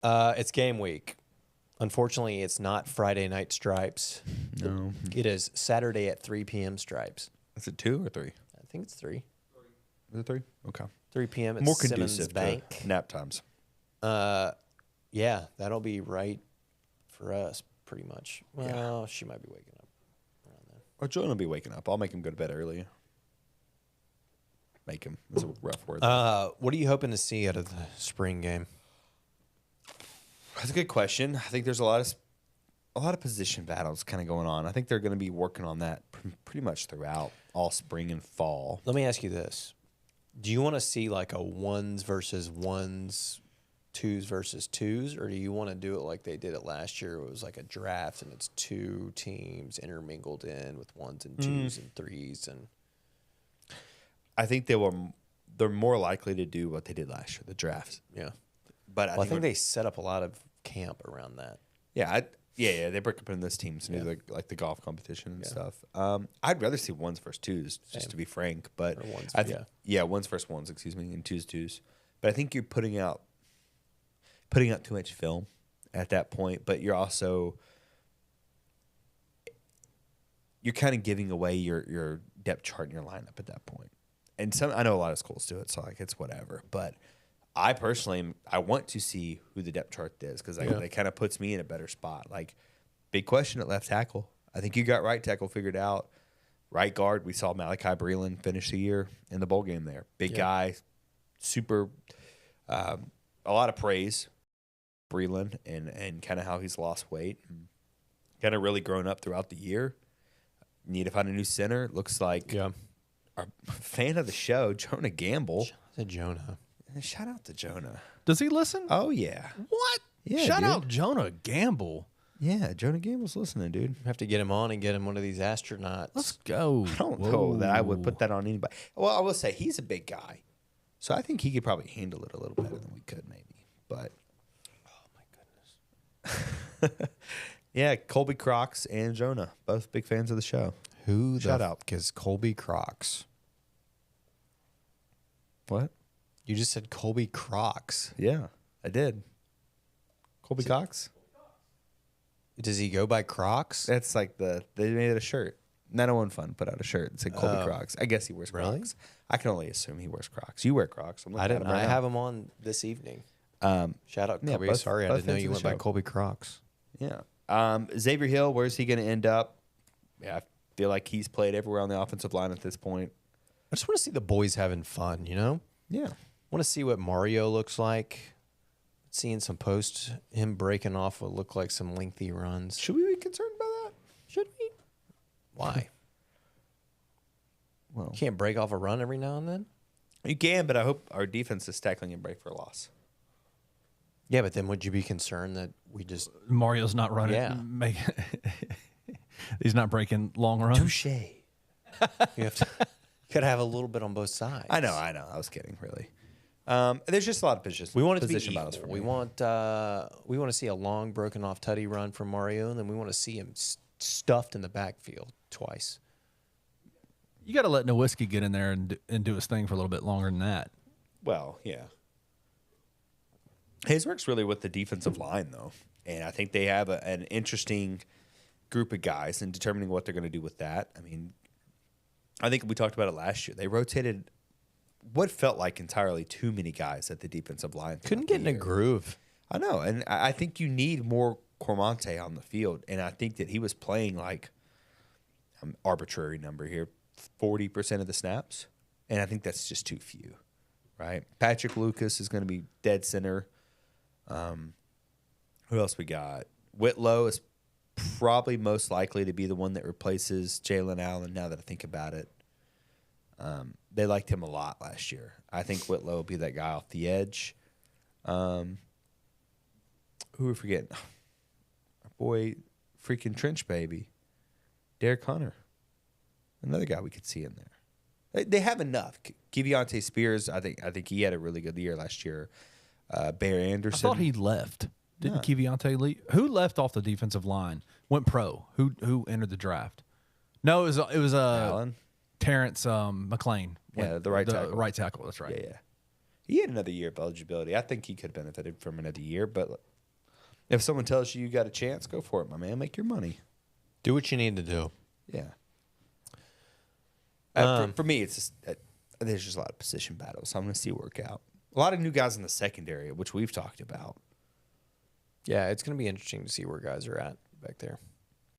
It's game week. Unfortunately, it's not Friday night stripes. No. It is Saturday at 3 p.m. stripes. Is it 2 or 3? I think it's 3. Is it 3? Okay. 3 p.m. at More Simmons conducive Bank. to nap times. Yeah, that'll be right for us, pretty much. Well, she might be waking up around then. Or Jordan will be waking up. I'll make him go to bed early. Make him. That's a rough word. What are you hoping to see out of the spring game? That's a good question. I think there's a lot of position battles kind of going on. I think they're going to be working on that pretty much throughout all spring and fall. Let me ask you this. Do you want to see like a ones versus ones, twos versus twos, or do you want to do it like they did it last year? It was like a draft and it's two teams intermingled in with ones and twos and threes. And I think they're more likely to do what they did last year, the drafts. yeah. But I think they set up a lot of camp around that. Yeah, they break up into those teams and do like the golf competition and stuff. I'd rather see ones versus twos, just to be frank. But Or ones, ones versus ones, excuse me, and twos. But I think you're putting out too much film at that point. But you're also kind of giving away your depth chart in your lineup at that point. And I know a lot of schools do it, so like it's whatever. But I personally, I want to see who the depth chart is because it kind of puts me in a better spot. Like, big question at left tackle. I think you got right tackle figured out. Right guard, we saw Malachi Breland finish the year in the bowl game there. Big guy, super, a lot of praise, Breland, and kind of how he's lost weight. Kind of really grown up throughout the year. Need to find a new center. Looks like our fan of the show, Jonah Gamble. Shout out to Jonah. Shout out to Jonah. Does he listen? Oh, yeah. What? Yeah, Shout dude. out Jonah Gamble. Yeah, Jonah Gamble's listening, dude. We have to get him on and get him one of these astronauts. Let's go. I don't know that I would put that on anybody. Well, I will say he's a big guy. So I think he could probably handle it a little better than we could maybe. But, oh, my goodness. yeah, Colby Crocs and Jonah, both big fans of the show. Who Shout the out. fuck is Colby Crocs? What? You just said Colby Crocs. Yeah, I did. Colby Cox? Does he go by Crocs? That's like they made a shirt. 901 Fun put out a shirt that said Colby Oh. Crocs. I guess he wears Crocs. Really? I can only assume he wears Crocs. You wear Crocs. I'm I looking at didn't. him right I now. have him on this evening. Shout out yeah, Colby. both- Sorry, I both didn't know fans you of went the by show. Colby Crocs. Yeah. Xavier Hill, where's he going to end up? Yeah, I feel like he's played everywhere on the offensive line at this point. I just want to see the boys having fun, you know? Yeah. Want to see what Mario looks like. Seeing some posts, him breaking off what look like some lengthy runs. Should we be concerned by that? Should we? Why? Well, Can't break off a run every now and then? you can, but I hope our defense is tackling and break for a loss. Yeah, but then would you be concerned that we just... Mario's not running. Yeah. He's not breaking long runs. Touche. You have to... Could have a little bit on both sides. I know. I was kidding, really. There's just a lot of positions. We want it to be position battles equal. for We me. want to see a long broken off tutty run from Mario, and then we want to see him stuffed in the backfield twice. You got to let Nowinski get in there and do his thing for a little bit longer than that. Well, yeah. His work's really with the defensive line, though. And I think they have an interesting group of guys in determining what they're going to do with that. I mean, I think we talked about it last year. They rotated what felt like entirely too many guys at the defensive line. Couldn't get in a groove. I know. And I think you need more Cormonte on the field. And I think that he was playing like an arbitrary number here, 40% of the snaps. And I think that's just too few, right? Patrick Lucas is going to be dead center. Who else we got? Whitlow is probably most likely to be the one that replaces Jalen Allen now that I think about it. They liked him a lot last year. I think Whitlow will be that guy off the edge. Who are we forgetting? Our boy, freaking Trench Baby. Derek Hunter. Another guy we could see in there. They have enough. Keviante Spears, I think he had a really good year last year. Bear I Anderson. thought he left. Didn't No. Keviante leave? Who left off the defensive line? Went pro. Who entered the draft? No, it was Allen. Terrence McLean. Yeah, the right tackle. Right tackle. That's right. Yeah. He had another year of eligibility. I think he could have benefited from another year, but If someone tells you got a chance, go for it, my man. Make your money. Do what you need to do. Yeah. For me, it's just, there's just a lot of position battles. So I'm going to see it work out. A lot of new guys in the secondary, which we've talked about. Yeah, it's going to be interesting to see where guys are at back there.